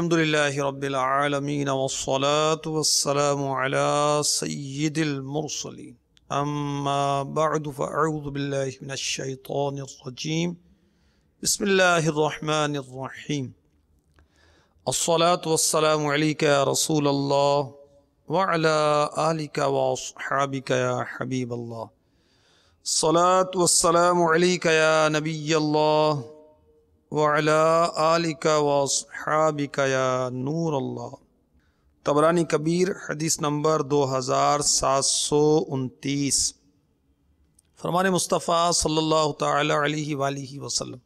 الحمدللہ رب العالمین والصلاة والسلام علی سید المرسلین اما بعد فاعوذ باللہ من الشیطان الرجیم بسم اللہ الرحمن الرحیم الصلاة والسلام علیک یا رسول اللہ وعلی آلک واصحابک یا حبیب اللہ الصلاة والسلام علیک یا نبی اللہ وعلی آلک واصحابک یا نور اللہ۔ طبرانی کبیر حدیث نمبر 2729۔ فرمان مصطفیٰ صلی اللہ تعالی علیہ وآلہ وسلم،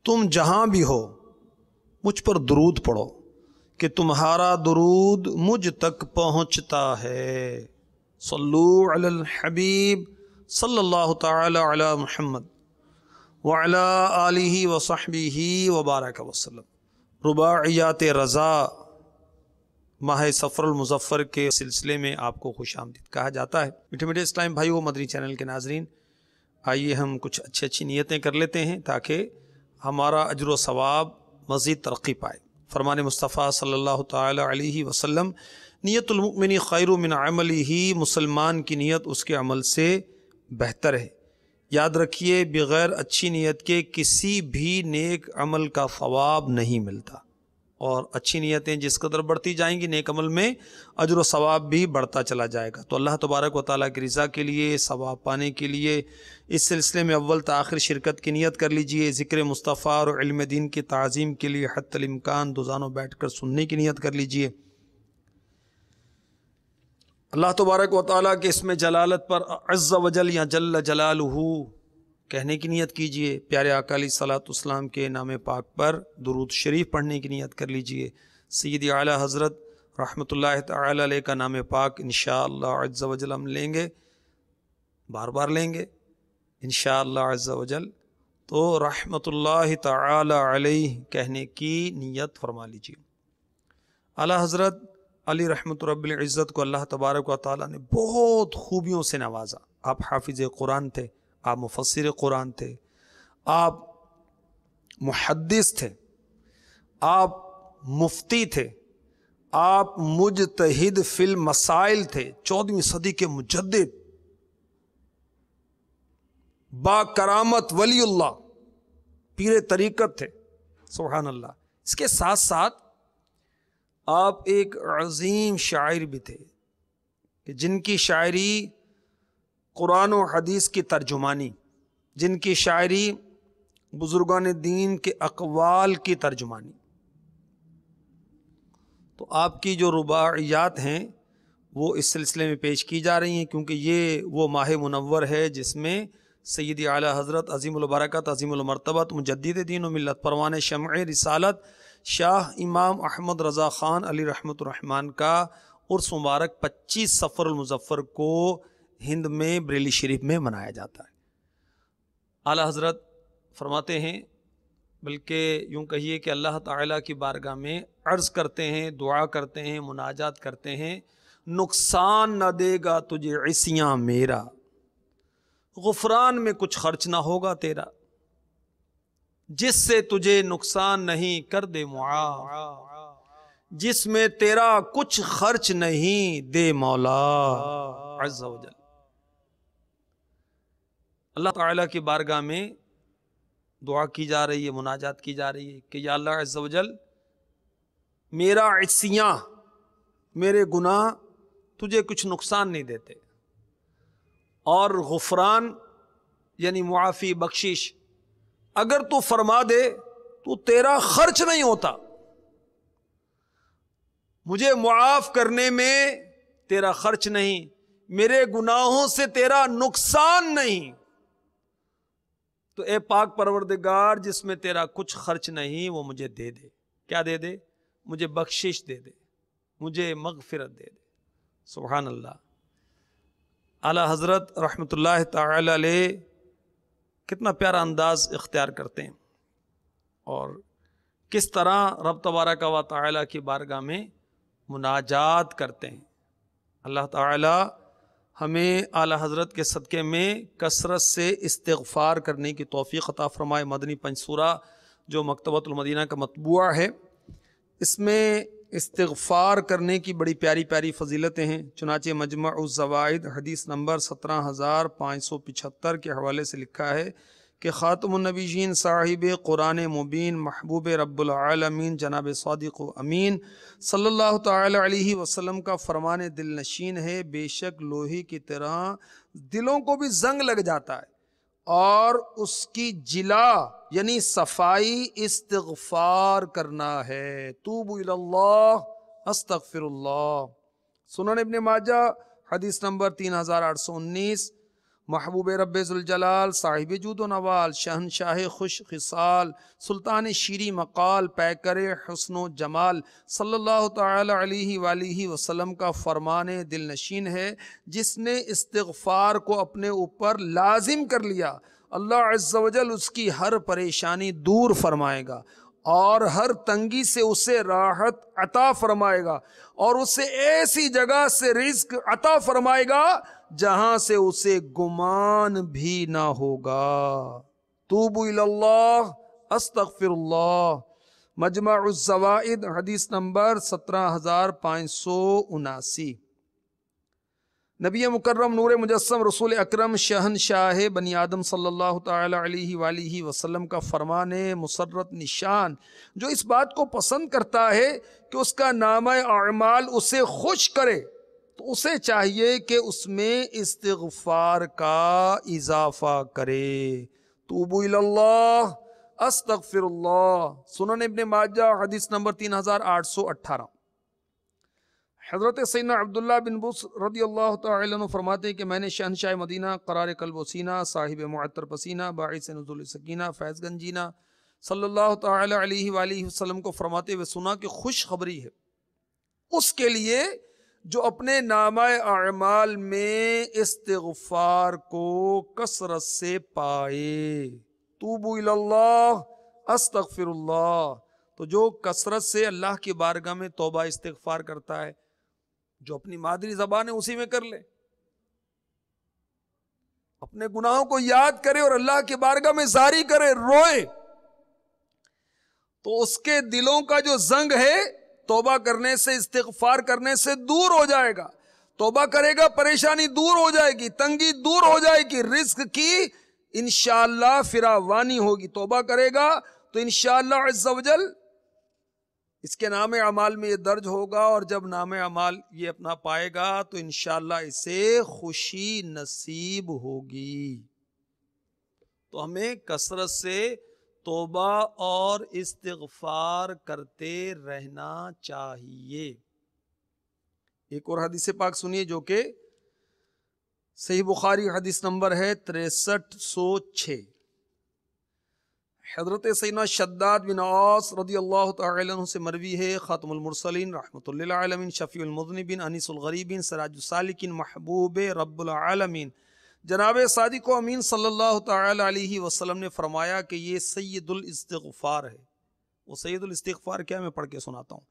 تم جہاں بھی ہو مجھ پر درود پڑھو کہ تمہارا درود مجھ تک پہنچتا ہے۔ صلو علی الحبیب صلی اللہ تعالی علی محمد وعلی آلہ وصحبہ وبارک وسلم۔ رباعیات رضا ماہ سفر المظفر کے سلسلے میں آپ کو خوش آمدید کہا جاتا ہے۔ میٹھے میٹھے اسلام بھائیو، مدنی چینل کے ناظرین، آئیے ہم کچھ اچھی نیتیں کر لیتے ہیں تاکہ ہمارا اجر و ثواب مزید ترقی پائے۔ فرمان مصطفیٰ صلی اللہ تعالی علیہ وسلم، نیت المؤمن خیر من عملہ، مسلمان کی نیت اس کے عمل سے بہتر ہے۔ یاد رکھیے، بغیر اچھی نیت کے کسی بھی نیک عمل کا ثواب نہیں ملتا، اور اچھی نیتیں جس قدر بڑھتی جائیں گی نیک عمل میں اجر و ثواب بھی بڑھتا چلا جائے گا۔ تو اللہ تبارک و تعالیٰ کی رضا کے لیے، ثواب پانے کے لیے اس سلسلے میں اول تا آخر شرکت کی نیت کر لیجئے۔ ذکر مصطفیٰ اور علم دین کی تعظیم کے لیے حتی الامکان دوزانوں بیٹھ کر سننے کی نیت کر لیجئے۔ اللہ تبارک و تعالیٰ کے اسم جلالت پر عز و جل یا جل جلالہ کہنے کی نیت کیجئے۔ پیارے آقا علیہ الصلوۃ والسلام کے نام پاک پر درود شریف پڑھنے کی نیت کر لیجئے۔ سیدی اعلی حضرت رحمۃ اللہ تعالی علیہ کا نام پاک انشاءاللہ عز و جل ہم لیں گے، بار بار لیں گے انشاءاللہ عز و جل، تو رحمۃ اللہ تعالی علیہ کہنے کی نیت فرما لیجئے۔ اعلی حضرت علی رحمۃ رب العزت کو اللہ تبارک و تعالیٰ نے بہت خوبیوں سے نوازا۔ آپ حافظ قرآن تھے، آپ مفسر قرآن تھے، آپ محدث تھے، آپ مفتی تھے، آپ مجتہد فی المسائل تھے، 14ویں صدی کے مجدد، با کرامت ولی اللہ، پیر طریقت تھے، سبحان اللہ۔ اس کے ساتھ ساتھ آپ ایک عظیم شاعر بھی تھے کہ جن کی شاعری قرآن و حدیث کی ترجمانی، جن کی شاعری بزرگان دین کے اقوال کی ترجمانی۔ تو آپ کی جو رباعیات ہیں وہ اس سلسلے میں پیش کی جا رہی ہیں، کیونکہ یہ وہ ماہ منور ہے جس میں سیدی اعلی حضرت عظیم البرکت عظیم المرتبت مجدد دین و ملت پروان شمع رسالت شاہ امام احمد رضا خان علی رحمۃ الرحمن کا عرس مبارک 25 سفر المظفر کو ہند میں بریلی شریف میں منایا جاتا ہے۔ اعلی حضرت فرماتے ہیں، بلکہ یوں کہیے کہ اللہ تعالیٰ کی بارگاہ میں عرض کرتے ہیں، دعا کرتے ہیں، مناجات کرتے ہیں، نقصان نہ دے گا تجھے عصیاں میرا، غفران میں کچھ خرچ نہ ہوگا تیرا، جس سے تجھے نقصان نہیں کر دے معاف، جس میں تیرا کچھ خرچ نہیں دے مولا عز و جل۔ اللہ تعالیٰ کی بارگاہ میں دعا کی جا رہی ہے، مناجات کی جا رہی ہے کہ یا اللہ عز و جل، میرا عصیاں، میرے گناہ تجھے کچھ نقصان نہیں دیتے، اور غفران یعنی معافی، بخشش اگر تو فرما دے تو تیرا خرچ نہیں ہوتا، مجھے معاف کرنے میں تیرا خرچ نہیں، میرے گناہوں سے تیرا نقصان نہیں، تو اے پاک پروردگار جس میں تیرا کچھ خرچ نہیں وہ مجھے دے دے۔ کیا دے دے؟ مجھے بخشش دے دے، مجھے مغفرت دے دے۔ سبحان اللہ۔ اعلی حضرت رحمۃ اللہ تعالی علیہ کتنا پیارا انداز اختیار کرتے ہیں، اور کس طرح رب تبارک و تعالی کی بارگاہ میں مناجات کرتے ہیں۔ اللہ تعالی ہمیں اعلی حضرت کے صدقے میں کثرت سے استغفار کرنے کی توفیق عطا فرمائے۔ مدنی پنج سورہ جو مکتبۃ المدینہ کا مطبوعہ ہے، اس میں استغفار کرنے کی بڑی پیاری پیاری فضیلتیں ہیں۔ چنانچہ مجمع الزوائد حدیث نمبر 17575 کے حوالے سے لکھا ہے کہ خاتم النبیین صاحب قرآن مبین محبوب رب العالمین جناب صادق و امین صلی اللہ تعالی علیہ وسلم کا فرمان دل نشین ہے، بے شک لوہے کی طرح دلوں کو بھی زنگ لگ جاتا ہے اور اس کی جلا یعنی صفائی استغفار کرنا ہے۔ توبوا الی اللہ استغفر اللہ۔ سنن ابن ماجہ حدیث نمبر 3819، محبوب رب ذوالجلال صاحب جود و نوال شہنشاہ خوش خصال سلطان شیریں مقال پیکر حسن و جمال صلی اللہ تعالی علیہ وآلہ وسلم کا فرمان دل نشین ہے، جس نے استغفار کو اپنے اوپر لازم کر لیا، اللہ عز و جل اس کی ہر پریشانی دور فرمائے گا اور ہر تنگی سے اسے راحت عطا فرمائے گا اور اسے ایسی جگہ سے رزق عطا فرمائے گا جہاں سے اسے گمان بھی نہ ہوگا۔ توبوا الی اللہ استغفر اللہ۔ مجمع الزوائد حدیث نمبر 17579۔ نبی مکرم نور مجسم رسول اکرم شہنشاہ بنی آدم صلی اللہ تعالی علیہ وآلہ وسلم کا فرمان مسرت نشان جو اس بات کو پسند کرتا ہے کہ اس کا نامہ اعمال اسے خوش کرے تو اسے چاہیے کہ اس میں استغفار کا اضافہ کرے۔ توبوا الی اللہ استغفر اللہ۔ سنن ابن ماجہ حدیث نمبر 3818۔ حضرت سیدنا عبداللہ بن بص رضی اللہ تعالی عنہ فرماتے ہیں کہ میں نے شہنشاہ مدینہ قرار قلب و سینہ صاحب معطر پسینہ باعث نزول سکینہ فیض گنجینہ صلی اللہ تعالی علیہ وآلہ وسلم کو فرماتے ہوئے سنا کہ خوشخبری ہے اس کے لیے جو اپنے نامہ اعمال میں استغفار کو کثرت سے پائے۔ توبوا الی اللہ استغفر اللہ۔ تو جو کثرت سے اللہ کی بارگاہ میں توبہ استغفار کرتا ہے، جو اپنی مادری زبان ہے اسی میں کر لے، اپنے گناہوں کو یاد کرے اور اللہ کی بارگاہ میں زاری کرے، روئے، تو اس کے دلوں کا جو زنگ ہے توبہ کرنے سے استغفار کرنے سے دور ہو جائے گا۔ توبہ کرے گا پریشانی دور ہو جائے گی، تنگی دور ہو جائے گی، رزق کی انشاءاللہ فراوانی ہوگی۔ توبہ کرے گا تو انشاءاللہ عز و جل اس کے نام اعمال میں یہ درج ہوگا، اور جب نام اعمال یہ اپنا پائے گا تو انشاءاللہ اسے خوشی نصیب ہوگی۔ تو ہمیں کثرت سے توبہ اور استغفار کرتے رہنا چاہیے۔ ایک اور حدیث پاک سنیے جو کہ صحیح بخاری حدیث نمبر ہے 6306۔ حضرت سیدنا شداد بن عاص رضی اللہ تعالی عنہ سے مروی ہے، خاتم المرسلین رحمۃ للعالمین شفیع المذنبین انیس الغریبین سراج السالکین محبوب رب العالمین جناب صادق و امین صلی اللہ تعالی علیہ وسلم نے فرمایا کہ یہ سید الاستغفار ہے۔ وہ سید الاستغفار کیا میں پڑھ کے سناتا ہوں۔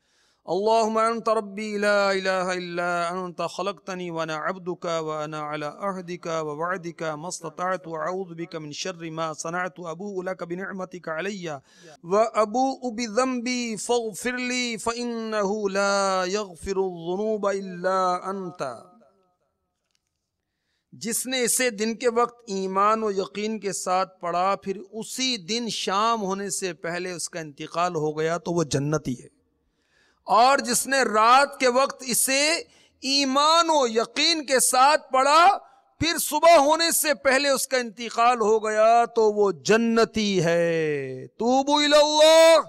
اللہم انت ربی لا الہ الا انت خلقتنی وانا عبدک وانا علی عہدک ووعدک ما استطعت اعوذ بک من شر ما صنعت ابوء لک بنعمتک علی وابوء بذنبی فاغفر لی فانہ لا یغفر الذنوب الا انت۔ جس نے اسے دن کے وقت ایمان و یقین کے ساتھ پڑھا پھر اسی دن شام ہونے سے پہلے اس کا انتقال ہو گیا تو وہ جنتی ہے، اور جس نے رات کے وقت اسے ایمان و یقین کے ساتھ پڑھا پھر صبح ہونے سے پہلے اس کا انتقال ہو گیا تو وہ جنتی ہے۔ توبوا الی اللہ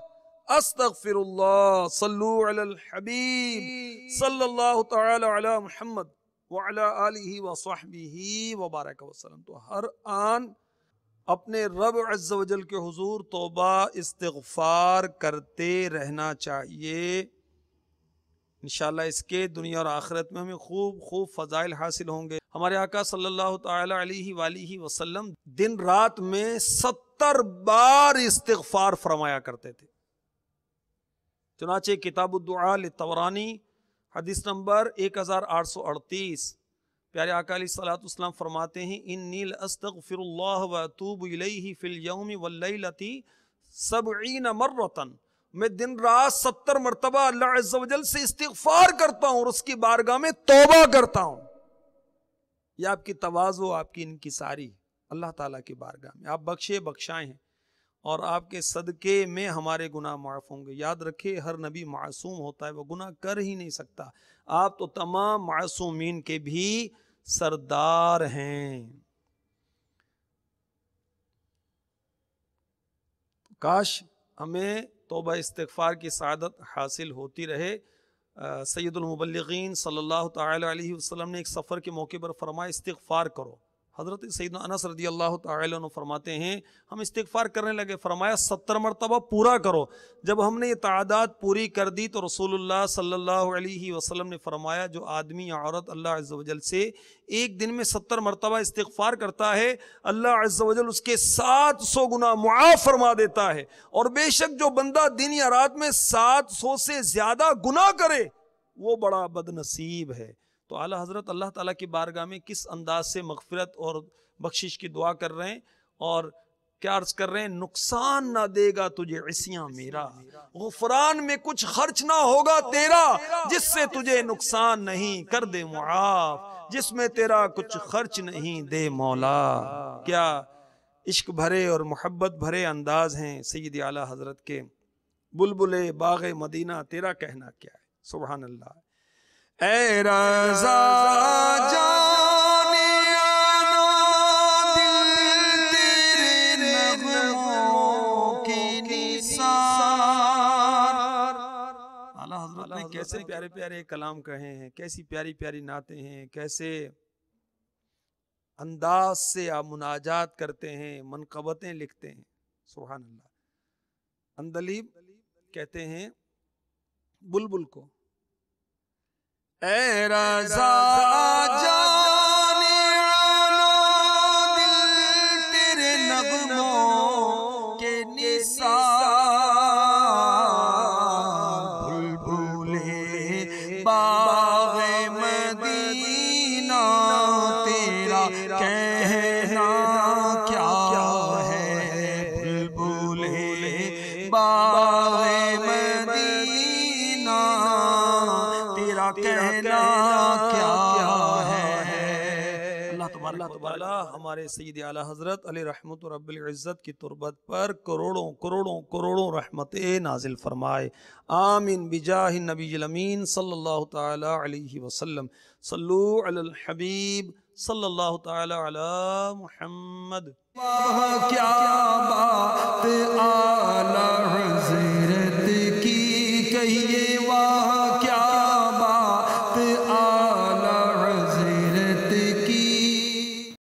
استغفر اللہ۔ صلو علی الحبیب صلی اللہ تعالی علی محمد وعلی آلہ وصحبہ وبارک وسلم۔ تو ہر آن اپنے رب عز و جل کے حضور توبہ استغفار کرتے رہنا چاہیے۔ انشاءاللہ اس کے دنیا اور آخرت میں ہمیں خوب خوب فضائل حاصل ہوں گے۔ ہمارے آقا صلی اللہ تعالی علیہ وآلہ وسلم دن رات میں 70 بار استغفار فرمایا کرتے تھے۔ چنانچہ کتاب الدعاء للطبرانی حدیث نمبر 1838، پیارے آقا علیہ الصلوۃ والسلام فرماتے ہیں انی لاستغفر اللہ واتوب الیہ فی اليوم واللیلۃ 70 مرۃ میں دن رات 70 مرتبہ اللہ عز و جل سے استغفار کرتا ہوں اور اس کی بارگاہ میں توبہ کرتا ہوں. یہ آپ کی تواضع، آپ کی انکساری اللہ تعالیٰ کی بارگاہ میں. آپ بخشے بخشائے ہیں اور آپ کے صدقے میں ہمارے گناہ معاف ہوں گے. یاد رکھے ہر نبی معصوم ہوتا ہے، وہ گناہ کر ہی نہیں سکتا. آپ تو تمام معصومین کے بھی سردار ہیں. کاش ہمیں توبہ استغفار کی سعادت حاصل ہوتی رہے. سید المبلغین صلی اللہ تعالی علیہ وسلم نے ایک سفر کے موقع پر فرمایا استغفار کرو. حضرت سیدنا انس رضی اللہ تعالی عنہ فرماتے ہیں ہم استغفار کرنے لگے، فرمایا 70 مرتبہ پورا کرو. جب ہم نے یہ تعداد پوری کر دی تو رسول اللہ صلی اللہ علیہ وسلم نے فرمایا جو آدمی یا عورت اللہ عز و جل سے ایک دن میں 70 مرتبہ استغفار کرتا ہے، اللہ عز و جل اس کے 700 گناہ معاف فرما دیتا ہے. اور بے شک جو بندہ دن یا رات میں 700 سے زیادہ گناہ کرے وہ بڑا بد نصیب ہے. تو اعلیٰ حضرت اللہ تعالیٰ کی بارگاہ میں کس انداز سے مغفرت اور بخشش کی دعا کر رہے ہیں اور کیا عرض کر رہے ہیں؟ نقصان نہ دے گا تجھے عصیاں میرا، غفران میں کچھ خرچ نہ ہوگا تیرا، جس سے تجھے نقصان نہیں کر دے معاف، جس میں تیرا کچھ خرچ نہیں دے مولا. کیا عشق بھرے اور محبت بھرے انداز ہیں سید اعلیٰ حضرت کے. بلبل باغ مدینہ تیرا کہنا کیا ہے. سبحان اللہ. اے رضا جانے آنا دل تیرے نغموں کی نثار. اعلیٰ حضرت نے کیسے پیارے پیارے کلام کہے ہیں، کیسی پیاری پیاری نعتیں ہیں، کیسے انداز سے آپ مناجات کرتے ہیں، منقبتیں لکھتے ہیں. سبحان اللہ. اندلیب کہتے ہیں بلبل کو، اے رضا جانے آنا دل تیرے نغموں کے نثار، بلبلے باغ مدینہ تیرا کہنا کیا ہے. بلبلے باغ مدینہ تیرا کہنا کیا ہے. اللہ تبارک و تعالی ہمارے سید اعلیٰ حضرت علیہ رحمت رب العزت کی تربت پر کروڑوں کروڑوں کروڑوں رحمتیں نازل فرمائے. آمین بجاہ النبی الامین صلی اللہ تعالی علیہ وسلم. صلو علی الحبیب صلی اللہ تعالی علی محمد. کیا بات